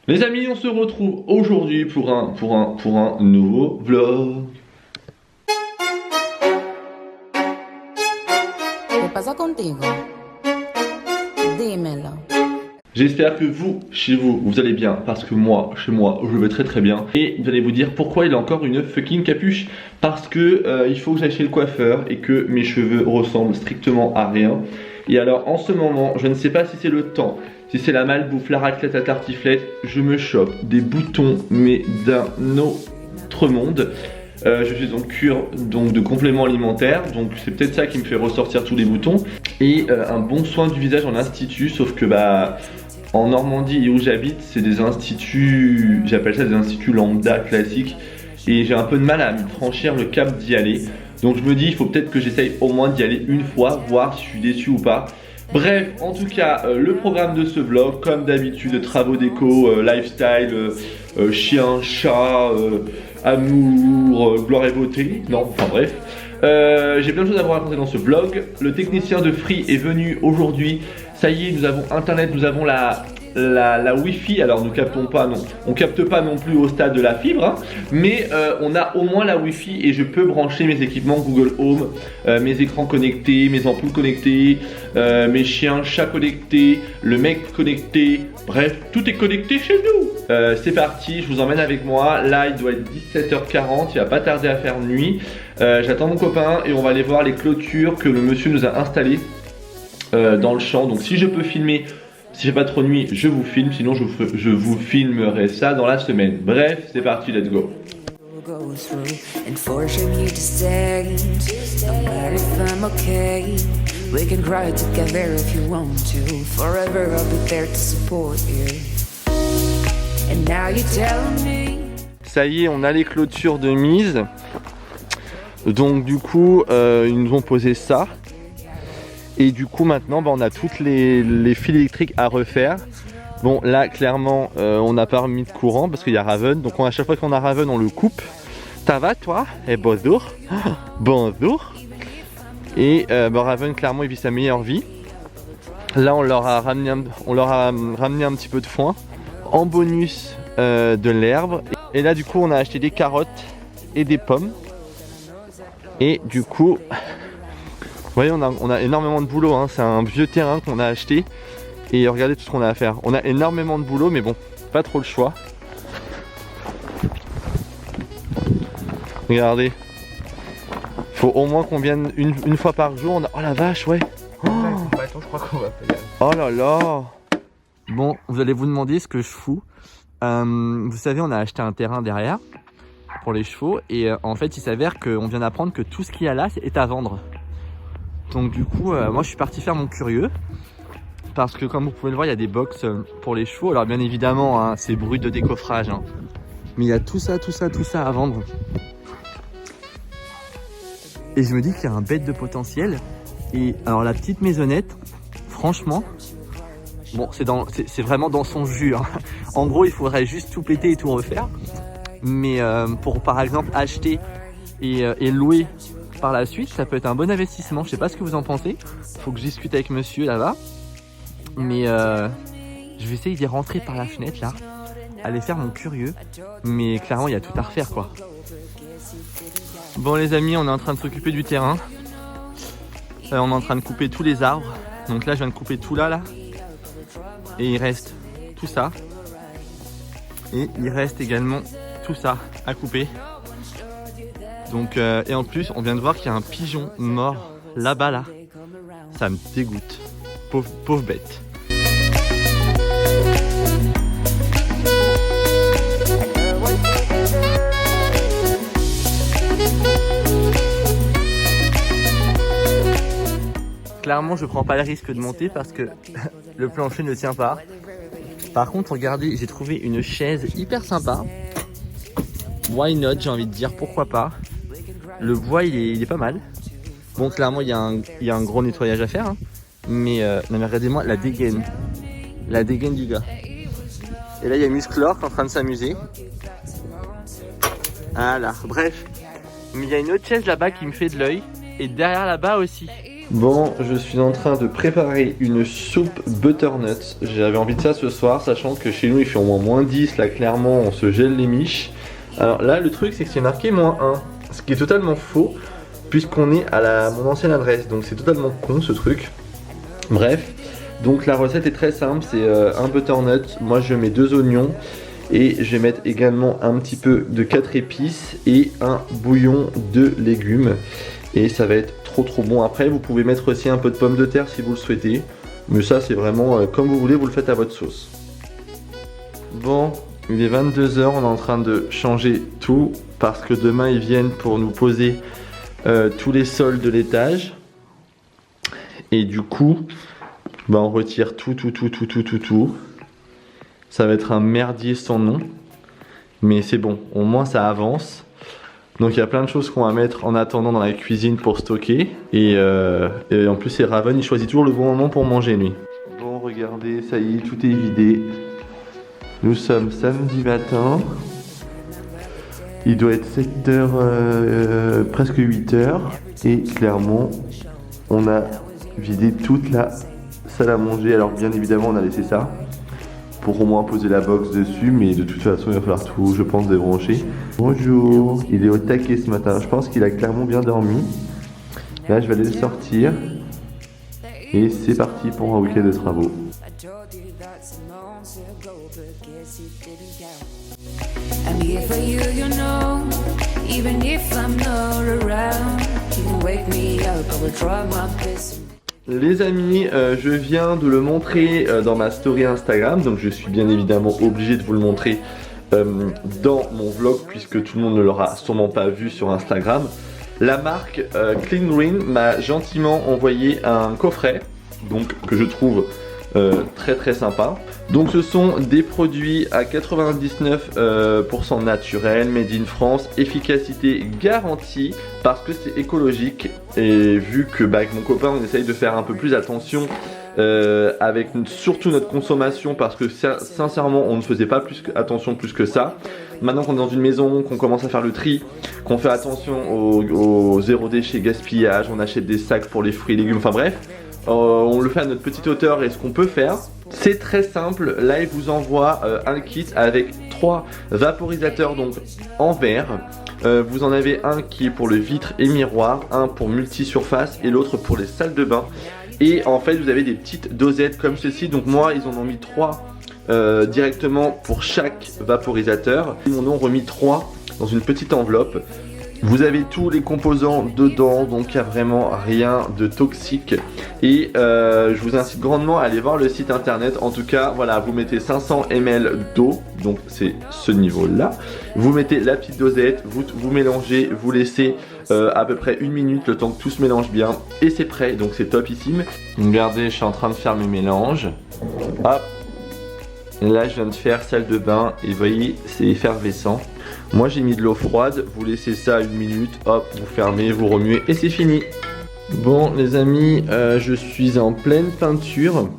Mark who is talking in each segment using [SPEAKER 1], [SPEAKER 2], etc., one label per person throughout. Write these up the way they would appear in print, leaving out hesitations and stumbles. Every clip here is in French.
[SPEAKER 1] Les amis, on se retrouve aujourd'hui pour un nouveau vlog.
[SPEAKER 2] ¿Qué pasa contigo? Dímelo.
[SPEAKER 1] J'espère que vous, chez vous, vous allez bien, parce que moi, chez moi, je vais très très bien. Et vous allez vous dire pourquoi il a encore une fucking capuche. Parce que il faut que j'aille chez le coiffeur et que mes cheveux ressemblent strictement à rien. Et alors en ce moment, je ne sais pas si c'est le temps, si c'est la malbouffe, la raclette, la tartiflette, je me chope des boutons mais d'un autre monde. Je suis en cure donc de compléments alimentaires, donc c'est peut-être ça qui me fait ressortir tous les boutons. Et un bon soin du visage en institut, sauf que bah en Normandie et où j'habite, c'est des instituts, j'appelle ça des instituts lambda classiques. Et j'ai un peu de mal à me franchir le cap d'y aller. Donc je me dis, il faut peut-être que j'essaye au moins d'y aller une fois, voir si je suis déçu ou pas. Bref, en tout cas, le programme de ce vlog, comme d'habitude, travaux déco, lifestyle, chien, chat, amour, gloire et beauté. Non, enfin bref. J'ai plein de choses à vous raconter dans ce vlog. Le technicien de Free est venu aujourd'hui. Ça y est, nous avons internet, nous avons la Wi-Fi. Alors nous captons pas, non, on capte pas non plus au stade de la fibre, hein, mais on a au moins la Wi-Fi et je peux brancher mes équipements Google Home, mes écrans connectés, mes ampoules connectées, mes chiens, chats connectés, le mec connecté. Bref, tout est connecté chez nous. C'est parti, je vous emmène avec moi. Là, il doit être 17h40, il va pas tarder à faire nuit. J'attends mon copain et on va aller voir les clôtures que le monsieur nous a installées dans le champ. Donc si je peux filmer, si j'ai pas trop de nuit, je vous filme, sinon je vous filmerai ça dans la semaine. Bref, c'est parti, let's go. Ça y est, on a les clôtures de mise. Donc du coup, ils nous ont posé ça. Et du coup maintenant on a toutes les fils électriques à refaire. Bon là clairement on n'a pas remis de courant parce qu'il y a Raven. Donc à chaque fois qu'on a Raven on le coupe. Ça va toi? Et bonjour. Bonjour. Et Raven clairement il vit sa meilleure vie. Là on leur a ramené un petit peu de foin. En bonus de l'herbe. Et là du coup on a acheté des carottes et des pommes. Et du coup... Vous voyez, on a énormément de boulot, hein. C'est un vieux terrain qu'on a acheté. Et regardez tout ce qu'on a à faire. On a énormément de boulot, mais bon, pas trop le choix. Regardez. Faut au moins qu'on vienne une fois par jour. Oh la vache, ouais. Oh là là. Bon, vous allez vous demander ce que je fous. Vous savez, on a acheté un terrain derrière pour les chevaux. Et en fait, il s'avère qu'on vient d'apprendre que tout ce qu'il y a là est à vendre. Donc du coup, moi je suis parti faire mon curieux. Parce que comme vous pouvez le voir, il y a des box pour les chevaux. Alors bien évidemment, hein, c'est brut de décoffrage. Hein. Mais il y a tout ça à vendre. Et je me dis qu'il y a un bête de potentiel. Et alors la petite maisonnette, franchement, bon c'est vraiment dans son jus. Hein. En gros, il faudrait juste tout péter et tout refaire. Mais pour par exemple acheter et louer par la suite, ça peut être un bon investissement. Je sais pas ce que vous en pensez. Faut que je discute avec monsieur là-bas. Mais je vais essayer d'y rentrer par la fenêtre là. Aller faire mon curieux. Mais clairement, il y a tout à refaire quoi. Bon les amis, on est en train de s'occuper du terrain. On est en train de couper tous les arbres. Donc là, je viens de couper tout là. Et il reste tout ça. Et il reste également tout ça à couper. Donc, et en plus, on vient de voir qu'il y a un pigeon mort là-bas, là. Ça me dégoûte. Pauvre bête. Clairement, je prends pas le risque de monter parce que le plancher ne tient pas. Par contre, regardez, j'ai trouvé une chaise hyper sympa. Why not, j'ai envie de dire, pourquoi pas. Le bois il est pas mal. Bon clairement il y a un gros nettoyage à faire hein. Mais non mais regardez-moi la dégaine du gars. Et là il y a Musclor qui est en train de s'amuser. Voilà, bref. Mais il y a une autre chaise là-bas qui me fait de l'œil. Et derrière là-bas aussi. Bon, je suis en train de préparer une soupe butternut. J'avais envie de ça ce soir, sachant que chez nous il fait au moins -10, là clairement on se gèle les miches. Alors là le truc c'est que c'est marqué -1, ce qui est totalement faux, puisqu'on est à mon ancienne adresse, donc c'est totalement con ce truc. Bref, donc la recette est très simple, c'est un butternut, moi je mets 2 oignons, et je vais mettre également un petit peu de 4 épices et un bouillon de légumes. Et ça va être trop bon. Après vous pouvez mettre aussi un peu de pommes de terre si vous le souhaitez. Mais ça c'est vraiment comme vous voulez, vous le faites à votre sauce. Bon, il est 22 h, on est en train de changer tout. Parce que demain ils viennent pour nous poser tous les sols de l'étage. Et du coup, bah, on retire tout. Ça va être un merdier sans nom. Mais c'est bon, au moins ça avance. Donc il y a plein de choses qu'on va mettre en attendant dans la cuisine pour stocker. Et en plus c'est Raven, il choisit toujours le bon moment pour manger lui. Bon regardez, ça y est, tout est vidé. Nous sommes samedi matin. Il doit être 7 h, presque 8 h. Et clairement, on a vidé toute la salle à manger. Alors bien évidemment on a laissé ça pour au moins poser la box dessus, mais de toute façon il va falloir tout, je pense, débrancher. Bonjour, il est au taquet ce matin, je pense qu'il a clairement bien dormi. Là je vais aller le sortir et c'est parti pour un week-end de travaux. Les amis, je viens de le montrer dans ma story Instagram, donc je suis bien évidemment obligé de vous le montrer dans mon vlog puisque tout le monde ne l'aura sûrement pas vu sur Instagram. La marque Clean Green m'a gentiment envoyé un coffret, donc que je trouve très sympa. Donc ce sont des produits à 99% naturels, made in France, efficacité garantie parce que c'est écologique. Et vu que avec mon copain on essaye de faire un peu plus attention avec surtout notre consommation, parce que sincèrement on ne faisait pas attention plus que ça. Maintenant qu'on est dans une maison, qu'on commence à faire le tri, qu'on fait attention au zéro déchet, gaspillage, on achète des sacs pour les fruits et légumes, enfin bref, on le fait à notre petite hauteur. Et ce qu'on peut faire, c'est très simple. Là il vous envoie un kit avec 3 vaporisateurs donc en verre. Vous en avez un qui est pour le vitre et miroir, un pour multi-surface et l'autre pour les salles de bain. Et en fait vous avez des petites dosettes comme ceci. Donc moi ils en ont mis 3 directement pour chaque vaporisateur. Ils m'en ont remis 3 dans une petite enveloppe. Vous avez tous les composants dedans, donc il n'y a vraiment rien de toxique. Et je vous incite grandement à aller voir le site internet. En tout cas, voilà, vous mettez 500 ml d'eau, donc c'est ce niveau-là. Vous mettez la petite dosette, vous mélangez, vous laissez à peu près 1 minute, le temps que tout se mélange bien. Et c'est prêt, donc c'est topissime. Regardez, je suis en train de faire mes mélanges. Hop. Et là, je viens de faire salle de bain et vous voyez, c'est effervescent. Moi j'ai mis de l'eau froide, vous laissez ça 1 minute, hop, vous fermez, vous remuez et c'est fini. Bon les amis, je suis en pleine peinture.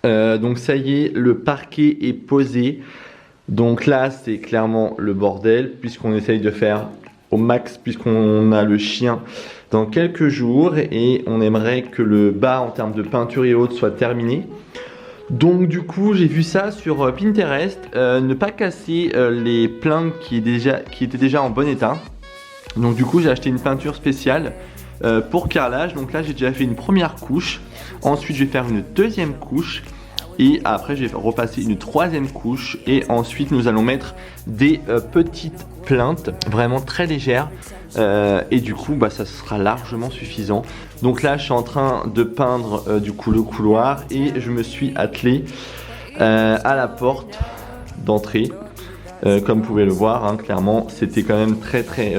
[SPEAKER 1] Donc ça y est, le parquet est posé. Donc là c'est clairement le bordel puisqu'on essaye de faire au max, puisqu'on a le chien dans quelques jours et on aimerait que le bas en termes de peinture et autres soit terminé. Donc du coup j'ai vu ça sur Pinterest, ne pas casser les plaintes qui étaient déjà en bon état. Donc du coup j'ai acheté une peinture spéciale pour carrelage. Donc là j'ai déjà fait une première couche, ensuite je vais faire une deuxième couche et après je vais repasser une troisième couche et ensuite nous allons mettre des petites plaintes vraiment très légères et du coup bah, ça sera largement suffisant. Donc là je suis en train de peindre du coup le couloir et je me suis attelé à la porte d'entrée. Comme vous pouvez le voir hein, clairement c'était quand même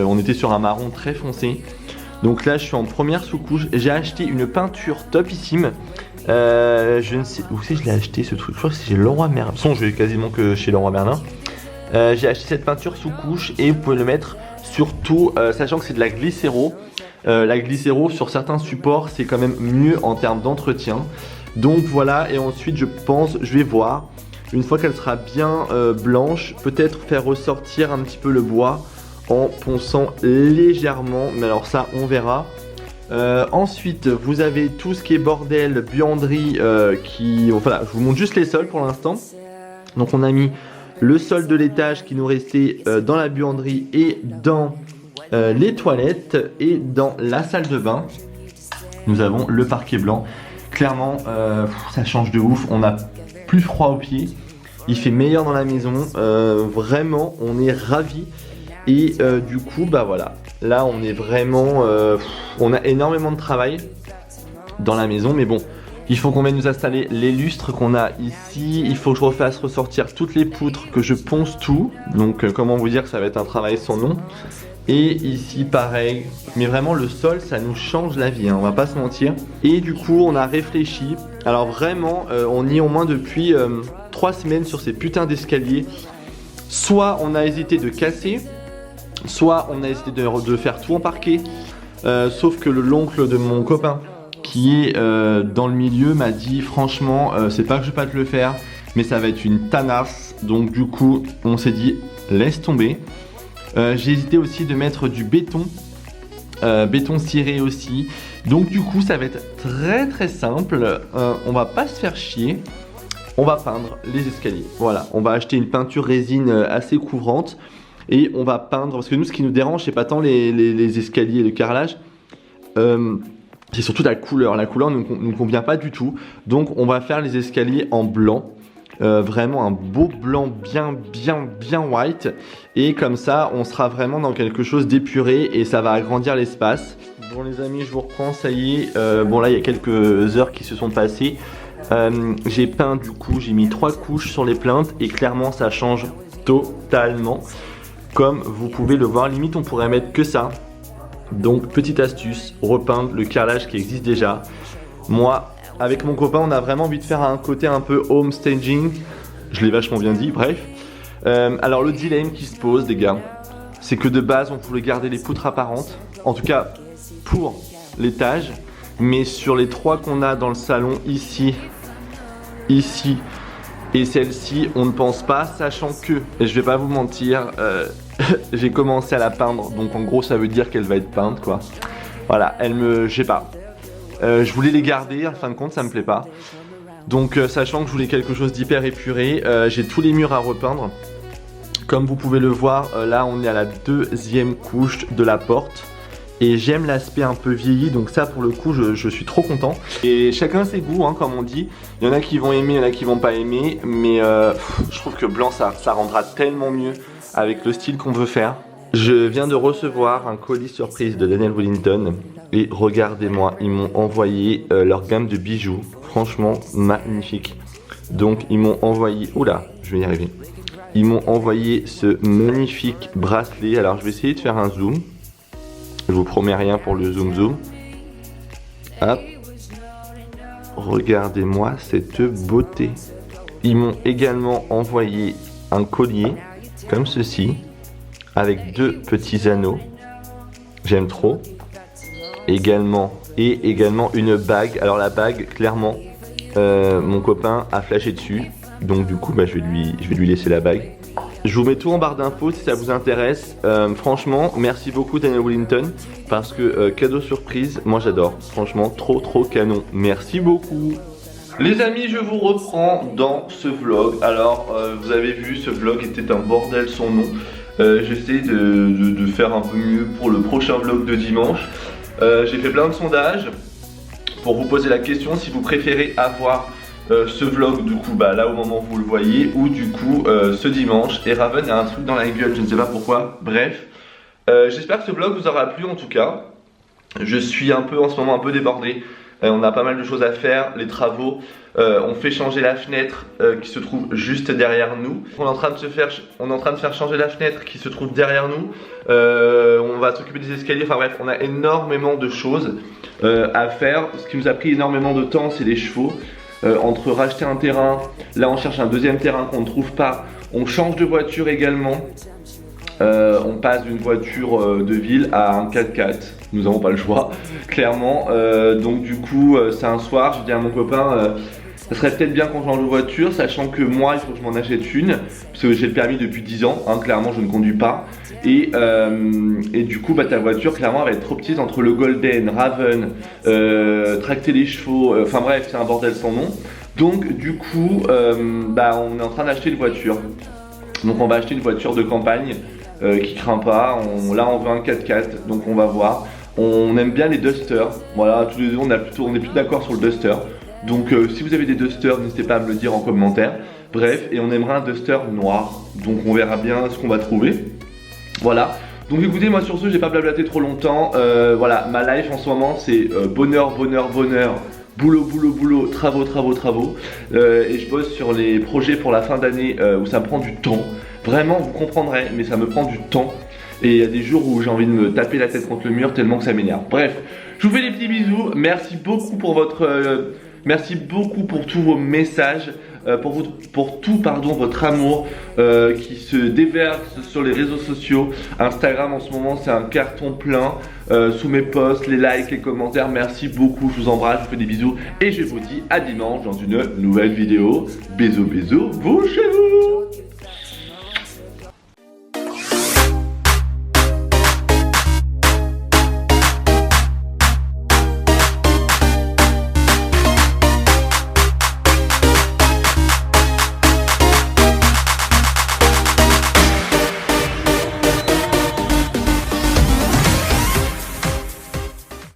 [SPEAKER 1] on était sur un marron très foncé. Donc là je suis en première sous-couche. J'ai acheté une peinture topissime. Je ne sais où c'est je l'ai acheté ce truc. Je crois que c'est chez Leroy Merlin. De toute façon je vais quasiment que chez Leroy Merlin. J'ai acheté cette peinture sous-couche et vous pouvez le mettre surtout sachant que c'est de la glycéro. La glycéro sur certains supports c'est quand même mieux en termes d'entretien. Donc voilà, et ensuite je pense, je vais voir, une fois qu'elle sera bien blanche, peut-être faire ressortir un petit peu le bois en ponçant légèrement, mais alors ça on verra. Ensuite, vous avez tout ce qui est bordel, buanderie, voilà, je vous montre juste les sols pour l'instant. Donc on a mis le sol de l'étage qui nous restait dans la buanderie et dans les toilettes et dans la salle de bain. Nous avons le parquet blanc. Clairement, ça change de ouf. On a plus froid aux pieds. Il fait meilleur dans la maison. Vraiment, on est ravis. Et du coup, bah voilà. Là, on est vraiment... on a énormément de travail dans la maison. Mais bon, il faut qu'on vienne nous installer les lustres qu'on a ici. Il faut que je refasse ressortir toutes les poutres, que je ponce tout. Donc, comment vous dire que ça va être un travail sans nom. Et ici pareil, mais vraiment le sol ça nous change la vie, hein, on va pas se mentir. Et du coup on a réfléchi, alors vraiment on y est au moins depuis 3 semaines sur ces putains d'escaliers. Soit on a hésité de casser, soit on a hésité de faire tout en parquet. Sauf que l'oncle de mon copain qui est dans le milieu m'a dit franchement c'est pas que je vais pas te le faire, mais ça va être une tanasse. Donc du coup on s'est dit laisse tomber. J'ai hésité aussi de mettre du béton, béton ciré aussi. Donc du coup ça va être très simple. On va pas se faire chier. On va peindre les escaliers. Voilà, on va acheter une peinture résine assez couvrante. Et on va peindre, parce que nous ce qui nous dérange c'est pas tant les escaliers et le carrelage. C'est surtout la couleur. La couleur ne nous convient pas du tout. Donc on va faire les escaliers en blanc. Vraiment un beau blanc bien white, et comme ça on sera vraiment dans quelque chose d'épuré et ça va agrandir l'espace. Bon les amis, je vous reprends, ça y est. Bon là il y a quelques heures qui se sont passées. J'ai peint, du coup j'ai mis 3 couches sur les plinthes et clairement ça change totalement. Comme vous pouvez le voir, limite on pourrait mettre que ça. Donc petite astuce, repeindre le carrelage qui existe déjà. Moi avec mon copain, on a vraiment envie de faire un côté un peu home staging. Je l'ai vachement bien dit, bref. Alors le dilemme qui se pose, les gars, c'est que de base, on voulait garder les poutres apparentes. En tout cas, pour l'étage. Mais sur les 3 qu'on a dans le salon, ici et celle-ci, on ne pense pas, sachant que, et je vais pas vous mentir, j'ai commencé à la peindre. Donc en gros, ça veut dire qu'elle va être peinte, quoi. Voilà, je sais pas. Je voulais les garder, en fin de compte ça me plaît pas. Donc sachant que je voulais quelque chose d'hyper épuré, j'ai tous les murs à repeindre. Comme vous pouvez le voir, là on est à la 2e couche de la porte. Et j'aime l'aspect un peu vieilli, donc ça pour le coup je suis trop content. Et chacun ses goûts, hein, comme on dit. Il y en a qui vont aimer, il y en a qui vont pas aimer. Mais je trouve que blanc ça rendra tellement mieux avec le style qu'on veut faire. Je viens de recevoir un colis surprise de Daniel Wellington. Et regardez-moi, ils m'ont envoyé leur gamme de bijoux. Franchement, magnifique. Donc ils m'ont envoyé... Oula, je vais y arriver. Ils m'ont envoyé ce magnifique bracelet. Alors je vais essayer de faire un zoom. Je vous promets rien pour le zoom. Hop. Regardez-moi cette beauté. Ils m'ont également envoyé un collier, comme ceci, avec 2 petits anneaux. J'aime trop. Également une bague. Alors la bague, clairement, mon copain a flashé dessus. Donc du coup, bah, je vais lui laisser la bague. Je vous mets tout en barre d'infos si ça vous intéresse. Franchement, merci beaucoup Daniel Wellington. Parce que cadeau surprise, moi j'adore. Franchement, trop canon. Merci beaucoup. Les amis, je vous reprends dans ce vlog. Alors, vous avez vu, ce vlog était un bordel sans nom. J'essaie de faire un peu mieux pour le prochain vlog de dimanche. J'ai fait plein de sondages pour vous poser la question si vous préférez avoir ce vlog du coup bah, là au moment où vous le voyez, ou du coup ce dimanche. Et Raven a un truc dans la gueule, je ne sais pas pourquoi. Bref, j'espère que ce vlog vous aura plu en tout cas. Je suis en ce moment un peu débordé. On a pas mal de choses à faire, les travaux. On fait changer la fenêtre qui se trouve juste derrière nous. On est en train de faire changer la fenêtre qui se trouve derrière nous. On va s'occuper des escaliers. Enfin bref, on a énormément de choses à faire. Ce qui nous a pris énormément de temps, c'est les chevaux. Entre racheter un terrain, là on cherche un deuxième terrain qu'on ne trouve pas. On change de voiture également. On passe d'une voiture de ville à un 4x4. Nous n'avons pas le choix, clairement. Donc du coup, c'est un soir, je dis à mon copain, Ça serait peut-être bien qu'on change de voiture, sachant que moi il faut que je m'en achète une, parce que j'ai le permis depuis 10 ans, hein, clairement je ne conduis pas. Et du coup ta voiture clairement elle va être trop petite entre le Golden, Raven, tracter les chevaux, enfin bref c'est un bordel sans nom. Donc du coup on est en train d'acheter une voiture. Donc on va acheter une voiture de campagne qui craint pas, là on veut un 4x4, donc on va voir. On aime bien les Duster, voilà, tous les deux on est plus d'accord sur le Duster. Donc si vous avez des Duster, n'hésitez pas à me le dire en commentaire. Bref, et on aimerait un Duster noir, donc on verra bien ce qu'on va trouver. Voilà, donc écoutez, moi sur ce, j'ai pas blablaté trop longtemps. Voilà, ma life en ce moment c'est bonheur, bonheur, bonheur. Boulot, boulot, boulot, travaux, travaux, travaux. Et je bosse sur les projets pour la fin d'année où ça me prend du temps. Vraiment, vous comprendrez, mais ça me prend du temps. Et il y a des jours où j'ai envie de me taper la tête contre le mur tellement que ça m'énerve. Bref, je vous fais des petits bisous. Merci beaucoup pour merci beaucoup pour tous vos messages, pour tout votre amour qui se déverse sur les réseaux sociaux. Instagram en ce moment c'est un carton plein. Sous mes posts, les likes, les commentaires, merci beaucoup, je vous embrasse, je vous fais des bisous et je vous dis à dimanche dans une nouvelle vidéo. Bisous, bisous, vous chez vous.